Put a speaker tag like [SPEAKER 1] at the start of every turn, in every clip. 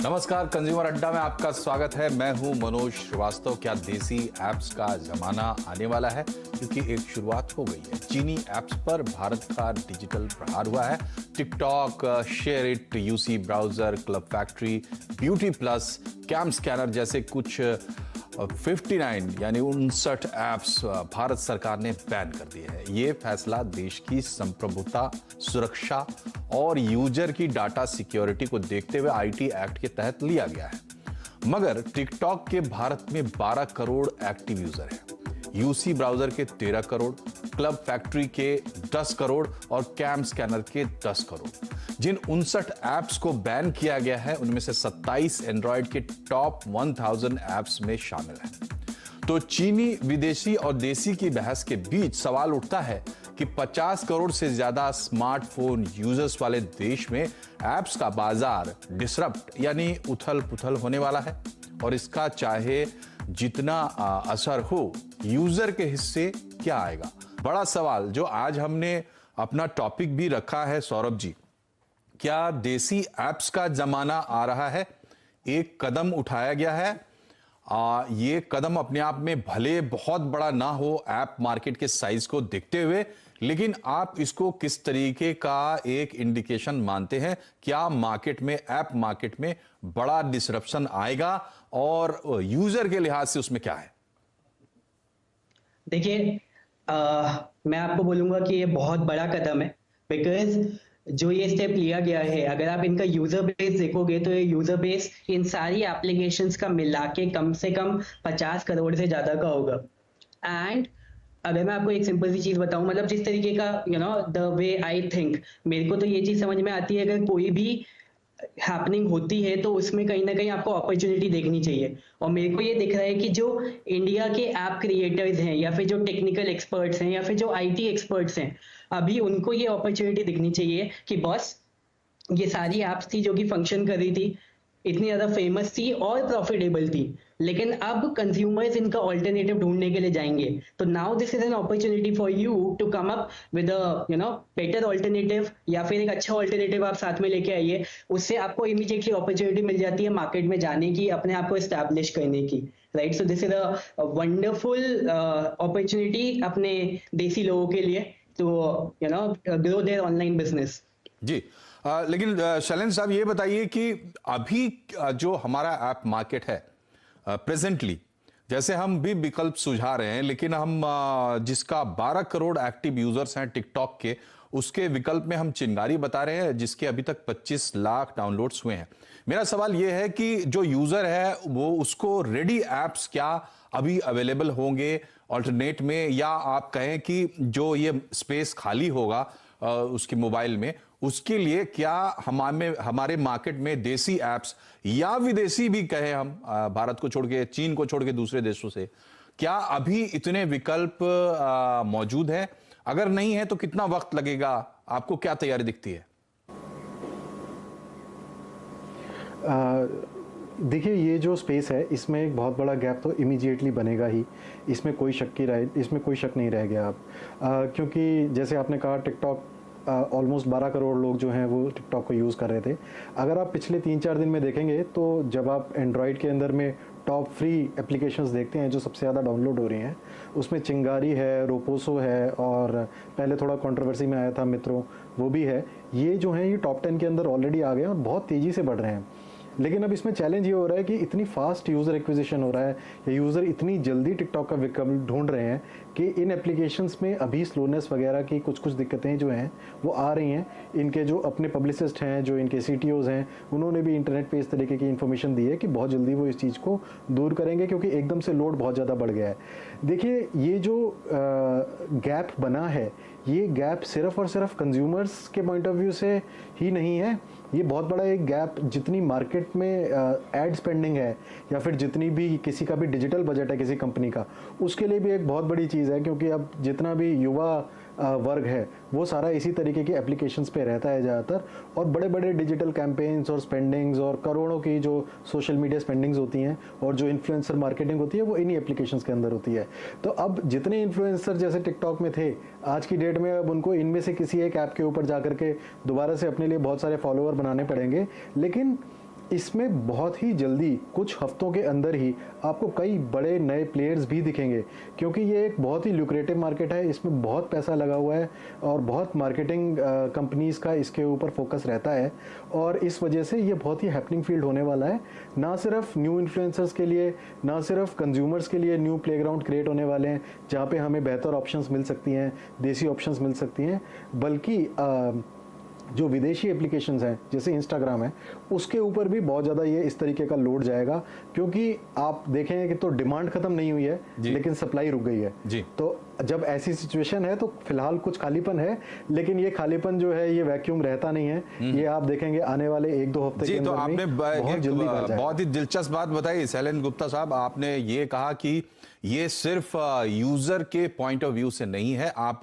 [SPEAKER 1] नमस्कार, कंज्यूमर अड्डा में आपका स्वागत है। मैं हूं मनोज श्रीवास्तव। क्या देसी ऐप्स का जमाना आने वाला है? क्योंकि एक शुरुआत हो गई है। चीनी ऐप्स पर भारत का डिजिटल प्रहार हुआ है। TikTok, share it, UC browser, Club Factory, Beauty Plus, Cam Scanner जैसे कुछ 59 यानी 59 ऐप्स भारत सरकार ने बैन कर दिए हैं। ये फैसला देश की संप्रभुता, सुरक्षा और यूजर की डाटा सिक्योरिटी को देखते हुए आईटी एक्ट के तहत लिया गया है। मगर टिकटॉक के भारत में 12 करोड़ एक्टिव यूजर हैं, यूसी ब्राउजर के 13 करोड़, क्लब फैक्ट्री के 10 करोड़ और कैम स्कैनर के 10 करोड़। जिन 59 ऐप्स को बैन किया गया है उनमें से 27 एंड्रॉयड के टॉप 1000 ऐप्स में शामिल हैं। तो चीनी, विदेशी और देसी की बहस के बीच सवाल उठता है कि 50 करोड़ से ज्यादा स्मार्टफोन यूजर्स वाले देश में ऐप्स का बाजार डिसरप्ट यानी उथल पुथल होने वाला है, और इसका चाहे जितना असर हो, यूजर के हिस्से क्या आएगा? बड़ा सवाल जो आज हमने अपना टॉपिक भी रखा है। सौरभ जी, क्या देसी ऐप्स का जमाना आ रहा है? एक कदम उठाया गया है। ये कदम अपने आप में भले बहुत बड़ा ना हो ऐप मार्केट के साइज को देखते हुए, लेकिन आप इसको किस तरीके का एक इंडिकेशन मानते हैं? क्या मार्केट में, ऐप मार्केट में बड़ा डिसरप्शन आएगा और यूजर के लिहाज से उसमें क्या है?
[SPEAKER 2] देखिए, मैं आपको बोलूंगा कि ये बहुत बड़ा कदम है, बिकॉज जो ये स्टेप लिया गया है, अगर आप इनका यूजर बेस देखोगे तो ये यूजर बेस इन सारी एप्लीकेशंस का मिला के कम से कम 50 करोड़ से ज्यादा का होगा। एंड अगर मैं आपको एक सिंपल सी चीज बताऊं, मतलब जिस तरीके का द वे आई थिंक, मेरे को तो ये चीज समझ में आती है, अगर कोई भी हैपनिंग होती है तो उसमें कहीं ना कहीं आपको अपॉर्चुनिटी देखनी चाहिए। और मेरे को ये दिख रहा है कि जो इंडिया के ऐप क्रिएटर्स हैं या फिर जो टेक्निकल एक्सपर्ट्स हैं या फिर जो आईटी एक्सपर्ट्स हैं, अभी उनको ये अपॉर्चुनिटी दिखनी चाहिए कि बॉस, ये सारी ऐप्स थी जो कि फंक्शन कर रही थी, इतनी ज्यादा फेमस थी और प्रॉफिटेबल थी, लेकिन अब कंज्यूमर्स इनका ऑल्टरनेटिव ढूंढने के लिए जाएंगे। तो now this is an opportunity for you to come up with better alternative, या फिर एक अच्छा ऑल्टरनेटिव आप साथ में लेके आइए। उससे आपको इमीडिएटली अपॉर्चुनिटी मिल जाती है मार्केट में जाने की, अपने आप को एस्टैब्लिश करने की, right? So this is a wonderful opportunity अपने देसी लोगों के लिए to grow their online business.
[SPEAKER 1] जी, लेकिन शैलेंद्र साहब, ये बताइए कि अभी जो हमारा ऐप मार्केट है प्रेजेंटली, जैसे हम भी विकल्प सुझा रहे हैं, लेकिन हम जिसका 12 करोड़ एक्टिव यूजर्स हैं टिकटॉक के, उसके विकल्प में हम चिंगारी बता रहे हैं जिसके अभी तक 25 लाख डाउनलोड्स हुए हैं। मेरा सवाल यह है कि जो यूजर है वो, उसको रेडी ऐप्स क्या अभी अवेलेबल होंगे ऑल्टरनेट में, या आप कहें कि जो ये स्पेस खाली होगा उसके मोबाइल में, उसके लिए क्या हमारे मार्केट में देसी ऐप्स या विदेशी भी कहें हम, भारत को छोड़ के, चीन को छोड़ के दूसरे देशों से, क्या अभी इतने विकल्प मौजूद हैं? अगर नहीं है तो कितना वक्त लगेगा? आपको क्या तैयारी दिखती है?
[SPEAKER 3] देखिए, ये जो स्पेस है इसमें एक बहुत बड़ा गैप तो इमीडिएटली बनेगा ही, इसमें कोई शक नहीं रह गया अब, क्योंकि जैसे आपने कहा टिकटॉक, ऑलमोस्ट 12 करोड़ लोग जो हैं वो टिकटॉक को यूज़ कर रहे थे। अगर आप पिछले 3-4 दिन में देखेंगे तो जब आप एंड्रॉयड के अंदर में टॉप फ्री एप्लीकेशंस देखते हैं जो सबसे ज़्यादा डाउनलोड हो रही हैं, उसमें चिंगारी है, रोपोसो है, और पहले थोड़ा कंट्रोवर्सी में आया था मित्रों, वो भी है। ये जो हैं ये टॉप 10 के अंदर ऑलरेडी आ गए हैं और बहुत तेज़ी से बढ़ रहे हैं। लेकिन अब इसमें चैलेंज ये हो रहा है कि इतनी फास्ट यूज़र एक्विजिशन हो रहा है, या यूज़र इतनी जल्दी टिकटॉक का विकल्प ढूंढ रहे हैं कि इन एप्लीकेशंस में अभी स्लोनेस वगैरह की कुछ दिक्कतें जो हैं वो आ रही हैं। इनके जो अपने पब्लिसिस्ट हैं, जो इनके CTOs हैं, उन्होंने भी इंटरनेट पे इस तरीके की इन्फॉर्मेशन दी है कि बहुत जल्दी वो इस चीज़ को दूर करेंगे, क्योंकि एकदम से लोड बहुत ज़्यादा बढ़ गया है। देखिए, ये जो गैप बना है, ये गैप सिर्फ और सिर्फ कंज्यूमर्स के पॉइंट ऑफ व्यू से ही नहीं है, ये बहुत बड़ा एक गैप जितनी मार्केट में एड स्पेंडिंग है, या फिर जितनी भी किसी का भी डिजिटल बजट है किसी कंपनी का, उसके लिए भी एक बहुत बड़ी चीज़ है। क्योंकि अब जितना भी युवा वर्ग है वो सारा इसी तरीके की एप्लीकेशंस पे रहता है ज़्यादातर, और बड़े बड़े डिजिटल कैंपेन्स और स्पेंडिंग्स और करोड़ों की जो सोशल मीडिया स्पेंडिंग्स होती हैं और जो इन्फ्लुएंसर मार्केटिंग होती है वो इन्हीं एप्लीकेशंस के अंदर होती है। तो अब जितने इन्फ्लुएंसर जैसे टिकटॉक में थे, आज की डेट में अब उनको इनमें से किसी एक ऐप के ऊपर जा करके दोबारा से अपने लिए बहुत सारे फॉलोअर बनाने पड़ेंगे। लेकिन इसमें बहुत ही जल्दी कुछ हफ्तों के अंदर ही आपको कई बड़े नए प्लेयर्स भी दिखेंगे, क्योंकि ये एक बहुत ही ल्यूक्रेटिव मार्केट है, इसमें बहुत पैसा लगा हुआ है और बहुत मार्केटिंग कंपनीज का इसके ऊपर फोकस रहता है और इस वजह से ये बहुत ही हैपनिंग फील्ड होने वाला है। ना सिर्फ न्यू इन्फ्लुएंसर्स के लिए, ना सिर्फ कंज्यूमर्स के लिए न्यू प्लेग्राउंड क्रिएट होने वाले हैं जहाँ पे हमें बेहतर ऑप्शंस मिल सकती हैं, देसी ऑप्शंस मिल सकती हैं, बल्कि जो विदेशी एप्लीकेशंस हैं जैसे इंस्टाग्राम है उसके ऊपर भी बहुत ज़्यादा ये इस तरीके का लोड जाएगा, क्योंकि आप देखेंगे कि तो डिमांड खत्म नहीं हुई है लेकिन सप्लाई रुक गई है
[SPEAKER 1] जी।
[SPEAKER 3] तो जब ऐसी सिचुएशन है तो फिलहाल कुछ खालीपन है, लेकिन ये खालीपन जो है ये वैक्यूम रहता नहीं है, ये आप देखेंगे आने वाले 1-2 हफ्ते के
[SPEAKER 1] तो
[SPEAKER 3] अंदर
[SPEAKER 1] आपने
[SPEAKER 3] बहुत जल्दी भर जाएगा।
[SPEAKER 1] बहुत ही दिलचस्प बात बताई शैलेंद्र गुप्ता साहब, आपने ये कहा कि ये सिर्फ यूजर के पॉइंट ऑफ व्यू से नहीं है, आप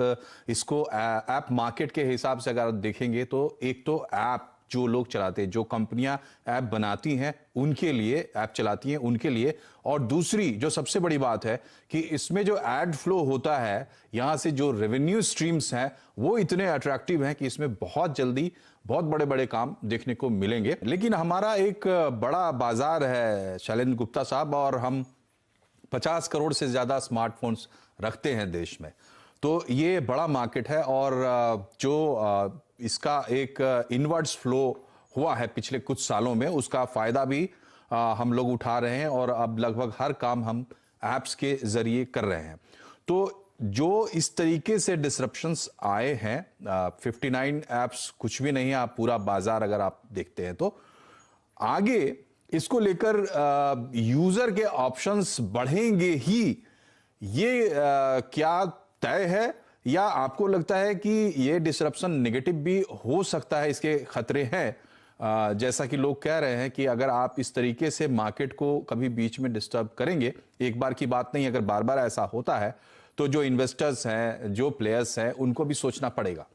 [SPEAKER 1] इसको ऐप मार्केट के हिसाब से अगर देखेंगे तो एक तो ऐप जो लोग चलाते हैं, जो कंपनियां ऐप बनाती हैं उनके लिए, ऐप चलाती हैं उनके लिए, और दूसरी जो सबसे बड़ी बात है कि इसमें जो एड फ्लो होता है, यहां से जो रेवेन्यू स्ट्रीम्स हैं वो इतने अट्रैक्टिव हैं कि इसमें बहुत जल्दी बहुत बड़े बड़े काम देखने को मिलेंगे। लेकिन हमारा एक बड़ा बाजार है शैलेंद्र गुप्ता साहब, और हम 50 करोड़ से ज्यादा स्मार्टफोन्स रखते हैं देश में, तो ये बड़ा मार्केट है और जो इसका एक इनवर्ड्स फ्लो हुआ है पिछले कुछ सालों में, उसका फायदा भी हम लोग उठा रहे हैं और अब लगभग हर काम हम ऐप्स के जरिए कर रहे हैं। तो जो इस तरीके से डिसरप्शंस आए हैं, 59 ऐप्स कुछ भी नहीं है, आप पूरा बाजार अगर आप देखते हैं तो आगे इसको लेकर यूजर के ऑप्शंस बढ़ेंगे ही, ये क्या तय है, या आपको लगता है कि ये डिसरप्शन नेगेटिव भी हो सकता है, इसके खतरे हैं? जैसा कि लोग कह रहे हैं कि अगर आप इस तरीके से मार्केट को कभी बीच में डिस्टर्ब करेंगे, एक बार की बात नहीं, अगर बार बार ऐसा होता है तो जो इन्वेस्टर्स हैं, जो प्लेयर्स हैं, उनको भी सोचना पड़ेगा।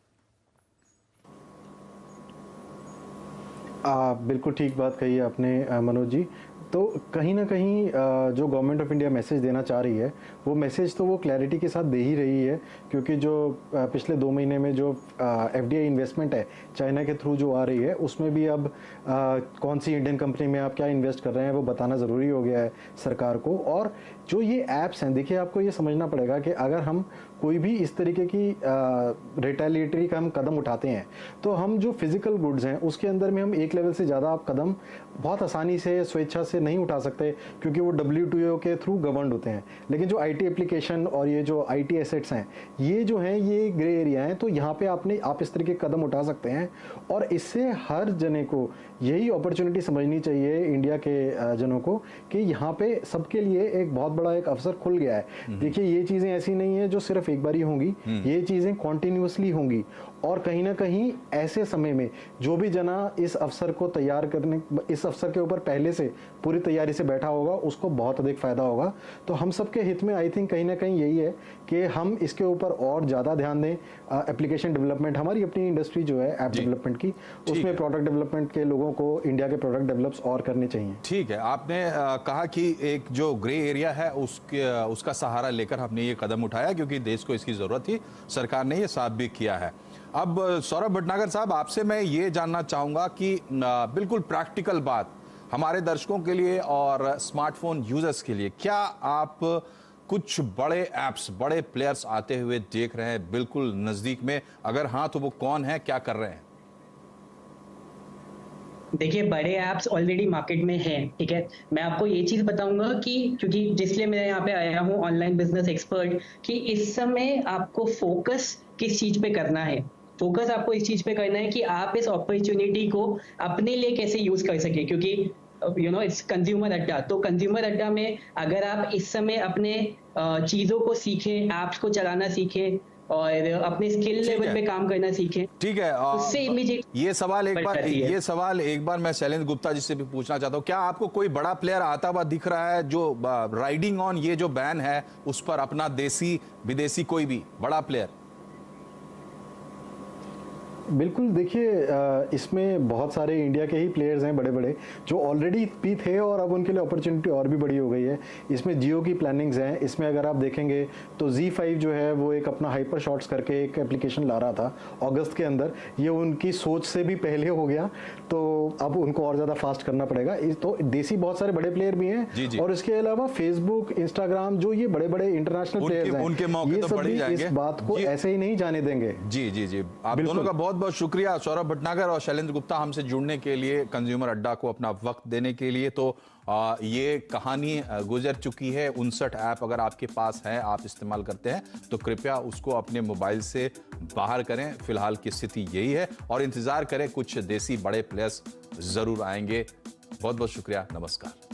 [SPEAKER 3] बिल्कुल ठीक बात कही आपने मनोज जी। तो कहीं ना कहीं जो गवर्नमेंट ऑफ इंडिया मैसेज देना चाह रही है वो मैसेज तो वो क्लैरिटी के साथ दे ही रही है, क्योंकि जो पिछले 2 महीने में जो एफडीआई इन्वेस्टमेंट है चाइना के थ्रू जो आ रही है, उसमें भी अब कौन सी इंडियन कंपनी में आप क्या इन्वेस्ट कर रहे हैं वो बताना ज़रूरी हो गया है सरकार को। और जो ये ऐप्स हैं, देखिए आपको ये समझना पड़ेगा कि अगर हम कोई भी इस तरीके की रिटेलिएटरी का हम कदम उठाते हैं तो हम जो फिजिकल गुड्स हैं उसके अंदर में हम एक लेवल से ज़्यादा आप कदम बहुत आसानी से स्वेच्छा से नहीं उठा सकते, क्योंकि वो WTO के थ्रू गवर्नड होते हैं। लेकिन जो IT एप्लीकेशन और ये जो IT एसेट्स हैं, ये जो हैं ये ग्रे एरिया हैं, तो यहाँ पे आप इस तरीके के कदम उठा सकते हैं और इससे हर जने को यही अपॉर्चुनिटी समझनी चाहिए, इंडिया के जनों को, कि यहाँ पे सबके लिए एक बहुत बड़ा एक अवसर खुल गया है। देखिए ये चीज़ें ऐसी नहीं है जो सिर्फ एक बार ही होंगी, ये चीज़ें कॉन्टिन्यूसली होंगी और कहीं ना कहीं ऐसे समय में जो भी जना इस अवसर को तैयार करने, इस अवसर के ऊपर पहले से पूरी तैयारी से बैठा होगा, उसको बहुत अधिक फायदा होगा। तो हम सबके हित में आई थिंक कहीं ना कहीं यही है कि हम इसके ऊपर और ज़्यादा ध्यान दें। एप्लीकेशन डेवलपमेंट, हमारी अपनी इंडस्ट्री जो है ऐप डेवलपमेंट की, उसमें प्रोडक्ट डेवलपमेंट के लोगों को इंडिया के प्रोडक्ट डेवलप्स और करने चाहिए। ठीक है,
[SPEAKER 1] आपने कहा कि एक जो ग्रे एरिया है उसका सहारा लेकर हमने ये कदम उठाया क्योंकि देश को इसकी जरूरत थी, सरकार ने ये साफ भी किया है। अब सौरभ भटनागर साहब, आपसे मैं ये जानना चाहूंगा कि बिल्कुल प्रैक्टिकल बात हमारे दर्शकों के लिए और स्मार्टफोन यूजर्स के लिए, क्या आप कुछ बड़े ऐप्स, बड़े प्लेयर्स आते हुए देख रहे हैं बिल्कुल नजदीक में? अगर हाँ तो वो कौन है, क्या कर रहे हैं?
[SPEAKER 2] देखिए, बड़े ऐप्स ऑलरेडी मार्केट में हैं, ठीक है। मैं आपको ये चीज बताऊंगा कि क्योंकि जिसलिए मैं यहाँ पे आया हूँ ऑनलाइन बिजनेस एक्सपर्ट, कि इस समय आपको फोकस किस चीज पे करना है। फोकस आपको इस चीज पे करना है कि आप इस अपॉर्चुनिटी को अपने लिए कैसे यूज कर सके, क्योंकि इट्स कंज्यूमर अड्डा। तो कंज्यूमर अड्डा में अगर आप इस समय अपने चीजों को सीखें, ऐप्स को चलाना सीखें और अपने स्किल लेवल पे काम करना सीखें,
[SPEAKER 1] ठीक है,
[SPEAKER 2] उससे इमीडिएट
[SPEAKER 1] ये सवाल एक बार मैं शैलेंद्र गुप्ता जी से भी पूछना चाहता हूँ, क्या आपको कोई बड़ा प्लेयर आता हुआ दिख रहा है जो राइडिंग ऑन ये जो बैन है उस पर, अपना देसी विदेशी कोई भी बड़ा प्लेयर?
[SPEAKER 3] बिल्कुल, देखिए इसमें बहुत सारे इंडिया के ही प्लेयर्स हैं बड़े बड़े जो ऑलरेडी भी थे और अब उनके लिए अपॉर्चुनिटी और भी बड़ी हो गई है। इसमें जियो की प्लानिंग्स हैं। इसमें अगर आप देखेंगे तो Z5 जो है वो एक अपना हाइपर शॉट्स करके एक एप्लीकेशन ला रहा था अगस्त के अंदर। ये उनकी सोच से भी पहले हो गया, तो अब उनको और ज़्यादा फास्ट करना पड़ेगा। तो देसी बहुत सारे बड़े प्लेयर भी हैं और इसके अलावा फेसबुक, इंस्टाग्राम, जो ये बड़े बड़े इंटरनेशनल प्लेयर्स हैं,
[SPEAKER 1] उनके मौके
[SPEAKER 3] ये
[SPEAKER 1] तो
[SPEAKER 3] सब
[SPEAKER 1] बढ़ ही
[SPEAKER 3] भी
[SPEAKER 1] जाएंगे।
[SPEAKER 3] इस बात को ऐसे ही नहीं जाने देंगे।
[SPEAKER 1] जी जी जी, आप दोनों का बहुत बहुत शुक्रिया, सौरभ भटनागर और शैलेंद्र गुप्ता, हमसे जुड़ने के लिए, कंज्यूमर अड्डा को अपना वक्त देने के लिए। तो ये कहानी गुजर चुकी है। 59 ऐप अगर आपके पास है, आप इस्तेमाल करते हैं, तो कृपया उसको अपने मोबाइल से बाहर करें। फिलहाल की स्थिति यही है और इंतजार करें, कुछ देसी बड़े प्लेयर्स जरूर आएंगे। बहुत बहुत शुक्रिया, नमस्कार।